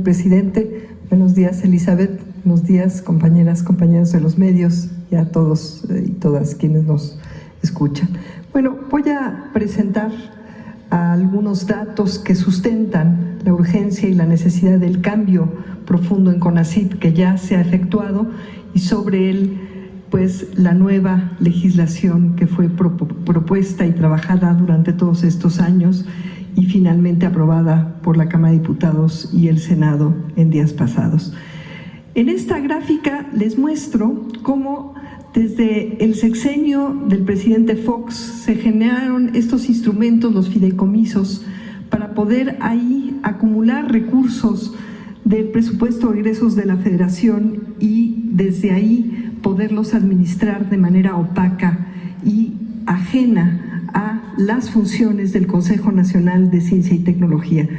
Presidente, buenos días Elizabeth, buenos días compañeras, compañeros de los medios y a todos y todas quienes nos escuchan. Bueno, voy a presentar algunos datos que sustentan la urgencia y la necesidad del cambio profundo en CONACYT que ya se ha efectuado y sobre él pues la nueva legislación que fue propuesta y trabajada durante todos estos años y finalmente aprobada por la Cámara de Diputados y el Senado en días pasados. En esta gráfica les muestro cómo desde el sexenio del presidente Fox se generaron estos instrumentos, los fideicomisos, para poder ahí acumular recursos del presupuesto de egresos de la Federación y desde ahí poderlos administrar de manera opaca y ajena a las funciones del Consejo Nacional de Ciencia y Tecnología.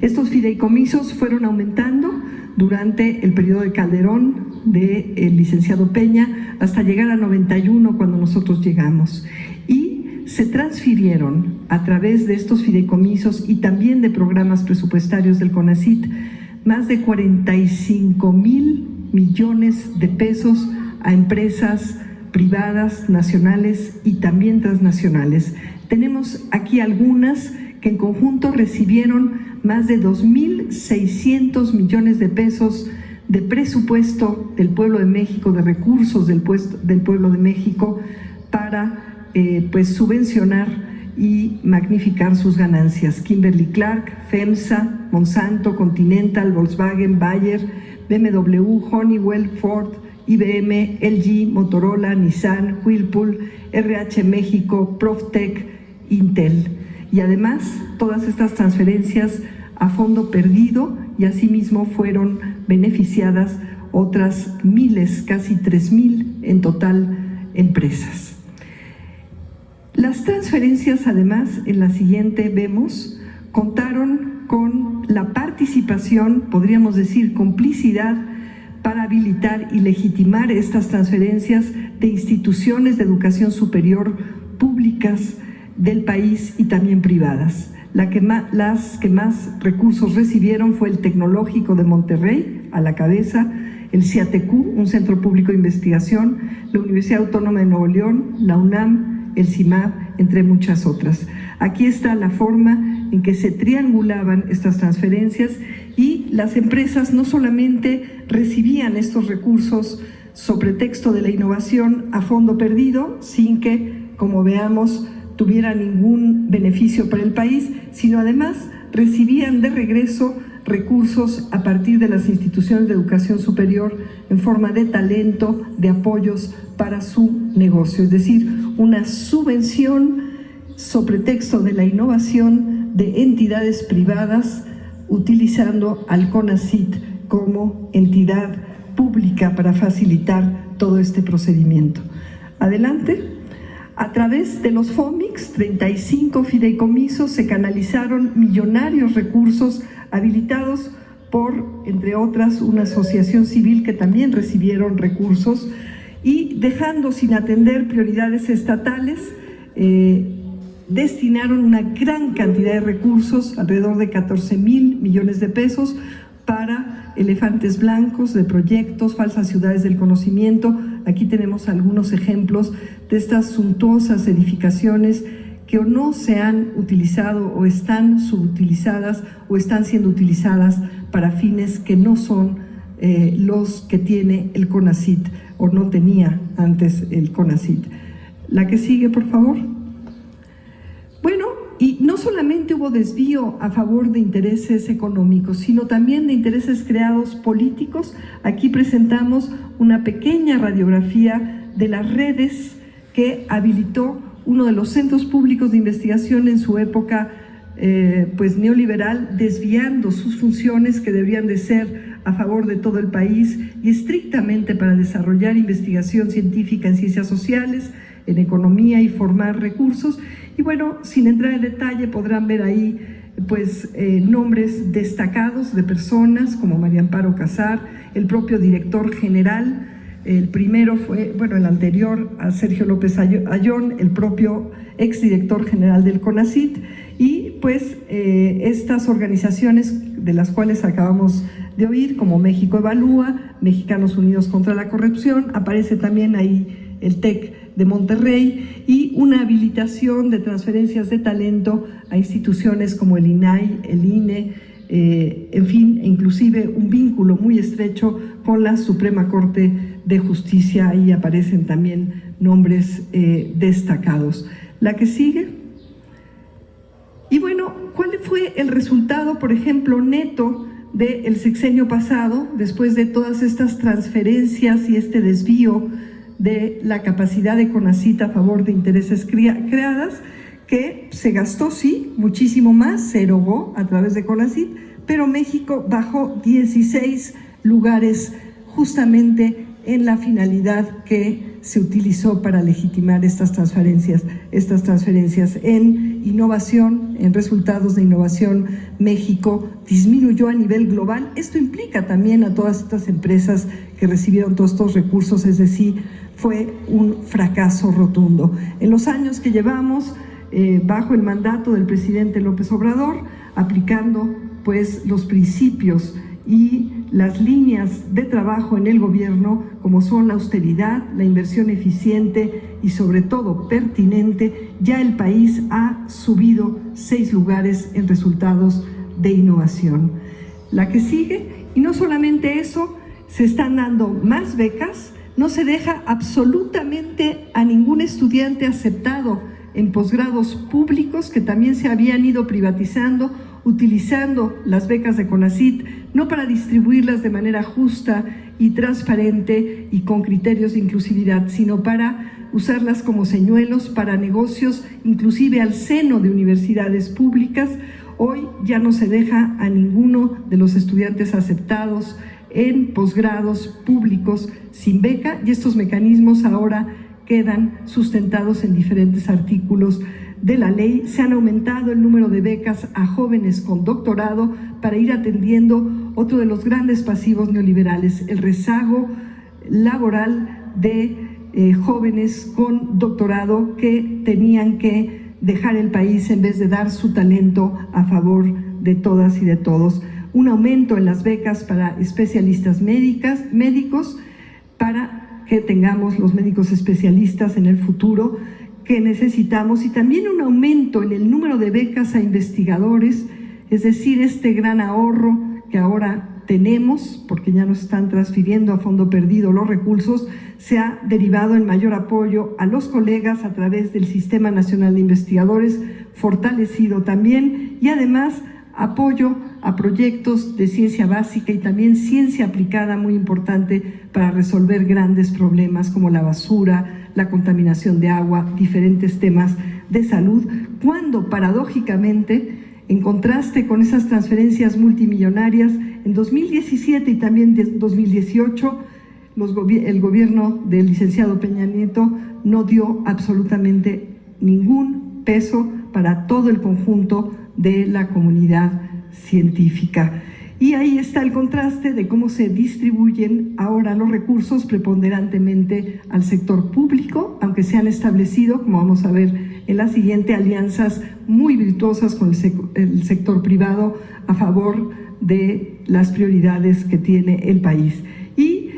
Estos fideicomisos fueron aumentando durante el periodo de Calderón, del licenciado Peña, hasta llegar a 91 cuando nosotros llegamos. Y se transfirieron a través de estos fideicomisos y también de programas presupuestarios del CONACYT más de 45,000 millones de pesos a empresas privadas, nacionales y también transnacionales. Tenemos aquí algunas que en conjunto recibieron más de 2,600 millones de pesos de presupuesto del pueblo de México, de recursos del pueblo de México para pues subvencionar y magnificar sus ganancias. Kimberly-Clark, FEMSA, Monsanto, Continental, Volkswagen, Bayer, BMW, Honeywell, Ford, IBM, LG, Motorola, Nissan, Whirlpool, RH México, Proftec, Intel. Y además, todas estas transferencias a fondo perdido y asimismo fueron beneficiadas otras miles, casi 3,000 en total, empresas. Las transferencias, además, en la siguiente vemos, contaron con la participación, podríamos decir, complicidad, para habilitar y legitimar estas transferencias de instituciones de educación superior públicas del país y también privadas. Las que más recursos recibieron fue el Tecnológico de Monterrey, a la cabeza, el CIATECU, un centro público de investigación, la Universidad Autónoma de Nuevo León, la UNAM, el CIMAD, entre muchas otras. Aquí está la forma en que se triangulaban estas transferencias y las empresas no solamente recibían estos recursos sobre pretexto de la innovación a fondo perdido, sin que, como veamos, tuviera ningún beneficio para el país, sino además recibían de regreso recursos a partir de las instituciones de educación superior en forma de talento, de apoyos para su negocio, es decir, una subvención sobre pretexto de la innovación de entidades privadas utilizando al CONACYT como entidad pública para facilitar todo este procedimiento. Adelante. A través de los FOMICs, 35 fideicomisos, se canalizaron millonarios recursos habilitados por, entre otras, una asociación civil que también recibieron recursos y dejando sin atender prioridades estatales, destinaron una gran cantidad de recursos, alrededor de 14,000 millones de pesos, para elefantes blancos de proyectos, falsas ciudades del conocimiento. Aquí tenemos algunos ejemplos de estas suntuosas edificaciones que o no se han utilizado o están subutilizadas o están siendo utilizadas para fines que no son los que tiene el CONACYT o no tenía antes el CONACYT. La que sigue, por favor. Bueno, y no solamente hubo desvío a favor de intereses económicos, sino también de intereses creados políticos. Aquí presentamos una pequeña radiografía de las redes que habilitó uno de los centros públicos de investigación en su época pues neoliberal, desviando sus funciones que deberían de ser a favor de todo el país y estrictamente para desarrollar investigación científica en ciencias sociales, en economía y formar recursos. Y bueno, sin entrar en detalle, podrán ver ahí pues nombres destacados de personas como María Amparo Casar, el propio director general. El primero fue, bueno, el anterior a Sergio López Ayón, el propio exdirector general del CONACYT, y pues estas organizaciones de las cuales acabamos de oír, como México Evalúa, Mexicanos Unidos contra la Corrupción, aparece también ahí el TEC de Monterrey, y una habilitación de transferencias de talento a instituciones como el INAI, el INE, en fin, inclusive un vínculo muy estrecho con la Suprema Corte de Justicia. Ahí aparecen también nombres destacados. La que sigue. Y bueno, ¿cuál fue el resultado, por ejemplo, neto del sexenio pasado, después de todas estas transferencias y este desvío de la capacidad de CONACYT a favor de intereses creadas? Que se gastó, sí, muchísimo más, se erogó a través de CONACYT, pero México bajó 16 lugares justamente en la finalidad que se utilizó para legitimar estas transferencias en innovación, en resultados de innovación. México disminuyó a nivel global. Esto implica también a todas estas empresas que recibieron todos estos recursos, es decir, fue un fracaso rotundo. En los años que llevamos bajo el mandato del presidente López Obrador, aplicando pues los principios y las líneas de trabajo en el gobierno, como son la austeridad, la inversión eficiente y sobre todo pertinente, ya el país ha subido 6 lugares en resultados de innovación. La que sigue, y no solamente eso, se están dando más becas, no se deja absolutamente a ningún estudiante aceptado en posgrados públicos que también se habían ido privatizando, utilizando las becas de CONACYT, no para distribuirlas de manera justa y transparente y con criterios de inclusividad, sino para usarlas como señuelos para negocios, inclusive al seno de universidades públicas. Hoy ya no se deja a ninguno de los estudiantes aceptados en posgrados públicos sin beca, y estos mecanismos ahora quedan sustentados en diferentes artículos de la ley. Se han aumentado el número de becas a jóvenes con doctorado para ir atendiendo otro de los grandes pasivos neoliberales, el rezago laboral de jóvenes con doctorado que tenían que dejar el país en vez de dar su talento a favor de todas y de todos. Un aumento en las becas para especialistas médicos, para que tengamos los médicos especialistas en el futuro que necesitamos, y también un aumento en el número de becas a investigadores, es decir, este gran ahorro que ahora tenemos, porque ya nos están transfiriendo a fondo perdido los recursos, se ha derivado en mayor apoyo a los colegas a través del Sistema Nacional de Investigadores, fortalecido también, y además apoyo a proyectos de ciencia básica y también ciencia aplicada, muy importante para resolver grandes problemas como la basura, la contaminación de agua, diferentes temas de salud, cuando paradójicamente, en contraste con esas transferencias multimillonarias, en 2017 y también en 2018, el gobierno del licenciado Peña Nieto no dio absolutamente ningún peso para todo el conjunto de la comunidad científica. Y ahí está el contraste de cómo se distribuyen ahora los recursos preponderantemente al sector público, aunque se han establecido, como vamos a ver en la siguiente, alianzas muy virtuosas con el sector privado a favor de las prioridades que tiene el país. Y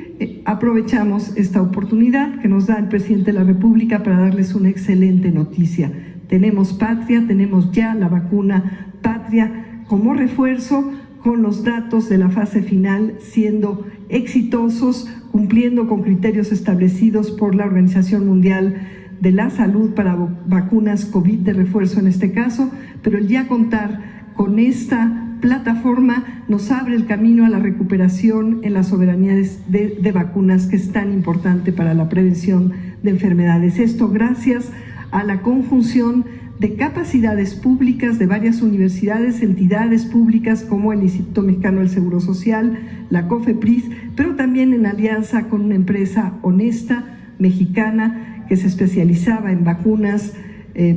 aprovechamos esta oportunidad que nos da el presidente de la República para darles una excelente noticia. Tenemos patria, tenemos ya la vacuna patria como refuerzo, con los datos de la fase final siendo exitosos, cumpliendo con criterios establecidos por la Organización Mundial de la Salud para vacunas COVID de refuerzo en este caso, pero el ya contar con esta plataforma nos abre el camino a la recuperación en las soberanías de vacunas, que es tan importante para la prevención de enfermedades. Esto gracias a la conjunción de capacidades públicas de varias universidades, entidades públicas como el Instituto Mexicano del Seguro Social, la COFEPRIS, pero también en alianza con una empresa honesta, mexicana, que se especializaba en vacunas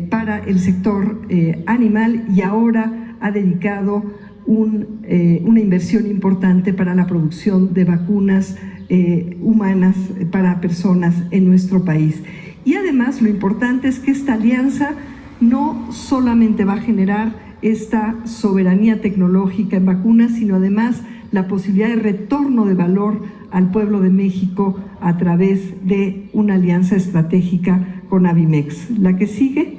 para el sector animal, y ahora ha dedicado una inversión importante para la producción de vacunas humanas para personas en nuestro país. Y además lo importante es que esta alianza no solamente va a generar esta soberanía tecnológica en vacunas, sino además la posibilidad de retorno de valor al pueblo de México a través de una alianza estratégica con Avimex. La que sigue.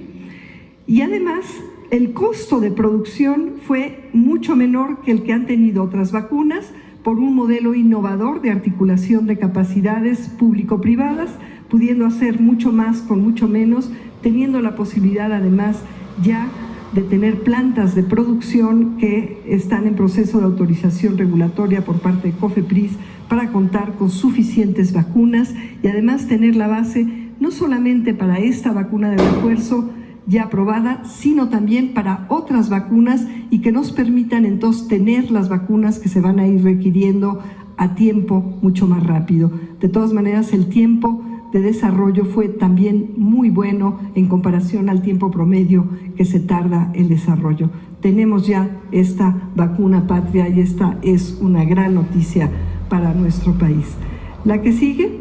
Y además, el costo de producción fue mucho menor que el que han tenido otras vacunas por un modelo innovador de articulación de capacidades público-privadas, pudiendo hacer mucho más con mucho menos, teniendo la posibilidad además ya de tener plantas de producción que están en proceso de autorización regulatoria por parte de COFEPRIS para contar con suficientes vacunas y además tener la base no solamente para esta vacuna de refuerzo ya aprobada, sino también para otras vacunas y que nos permitan entonces tener las vacunas que se van a ir requiriendo a tiempo mucho más rápido. De todas maneras, el tiempo de desarrollo fue también muy bueno en comparación al tiempo promedio que se tarda el desarrollo. Tenemos ya esta vacuna patria y esta es una gran noticia para nuestro país. La que sigue,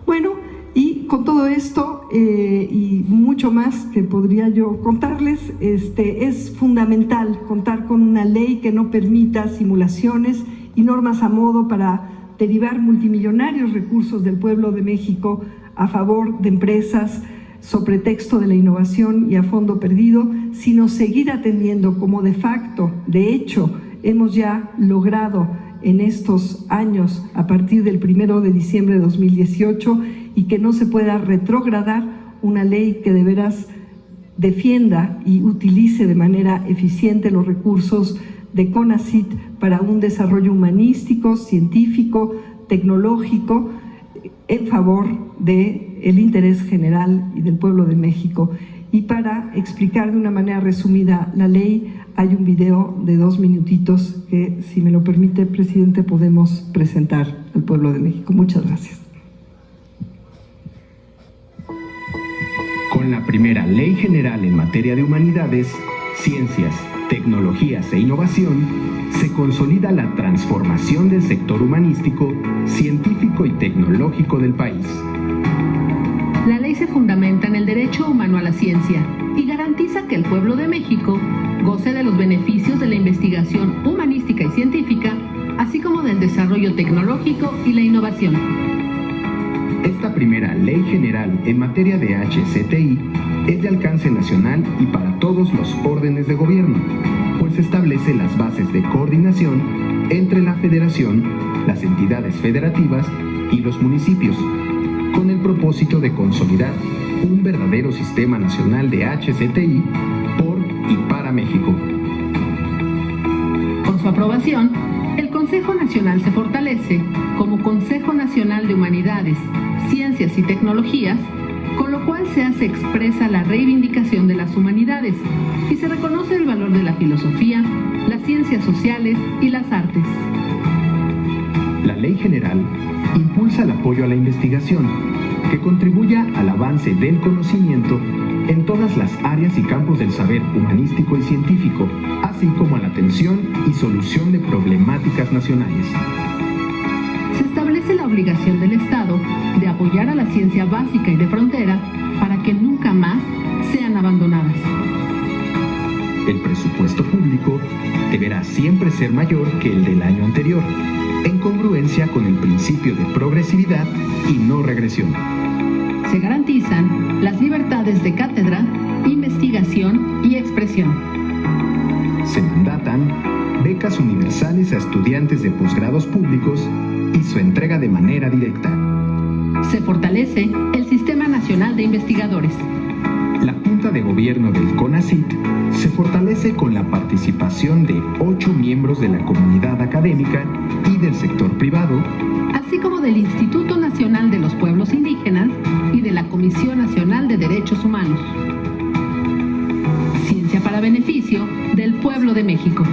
bueno, y con todo esto y mucho más que podría yo contarles, es fundamental contar con una ley que no permita simulaciones y normas a modo para derivar multimillonarios recursos del pueblo de México a favor de empresas sobre texto de la innovación y a fondo perdido, sino seguir atendiendo como de facto, de hecho, hemos ya logrado en estos años a partir del 1 de diciembre de 2018 y que no se pueda retrogradar una ley que de veras defienda y utilice de manera eficiente los recursos de CONACYT para un desarrollo humanístico, científico, tecnológico en favor del interés general y del pueblo de México. Y para explicar de una manera resumida la ley, hay un video de 2 minutitos que, si me lo permite, presidente, podemos presentar al pueblo de México. Muchas gracias. Con la primera Ley General en materia de humanidades, ciencias, tecnologías e innovación, se consolida la transformación del sector humanístico, científico y tecnológico del país. La ley se fundamenta en el derecho humano a la ciencia y garantiza que el pueblo de México goce de los beneficios de la investigación humanística y científica, así como del desarrollo tecnológico y la innovación. Esta primera Ley General en materia de HCTI es de alcance nacional y para todos los órdenes de gobierno, pues establece las bases de coordinación entre la Federación, las entidades federativas y los municipios, con el propósito de consolidar un verdadero sistema nacional de HCTI por y para México. Con su aprobación, el Consejo Nacional se fortalece como Consejo Nacional de Humanidades, Ciencias y Tecnologías, con lo cual se hace expresa la reivindicación de las humanidades y se reconoce el valor de la filosofía, las ciencias sociales y las artes. La Ley General impulsa el apoyo a la investigación, que contribuya al avance del conocimiento en todas las áreas y campos del saber humanístico y científico, así como a la atención y solución de problemáticas nacionales. Se establece la obligación del Estado de apoyar a la ciencia básica y de frontera para que nunca más sean abandonadas. El presupuesto público deberá siempre ser mayor que el del año anterior, en congruencia con el principio de progresividad y no regresión. Se garantizan las libertades de cátedra, investigación y expresión. Se mandatan becas universales a estudiantes de posgrados públicos y su entrega de manera directa. Se fortalece el Sistema Nacional de Investigadores. La Junta de Gobierno del CONACYT se fortalece con la participación de 8 miembros de la comunidad académica y del sector privado, así como del Instituto Nacional de los Pueblos Indígenas y de la Comisión Nacional de Derechos Humanos. Ciencia para beneficio del pueblo de México.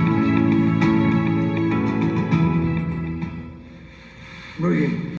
Muy bien.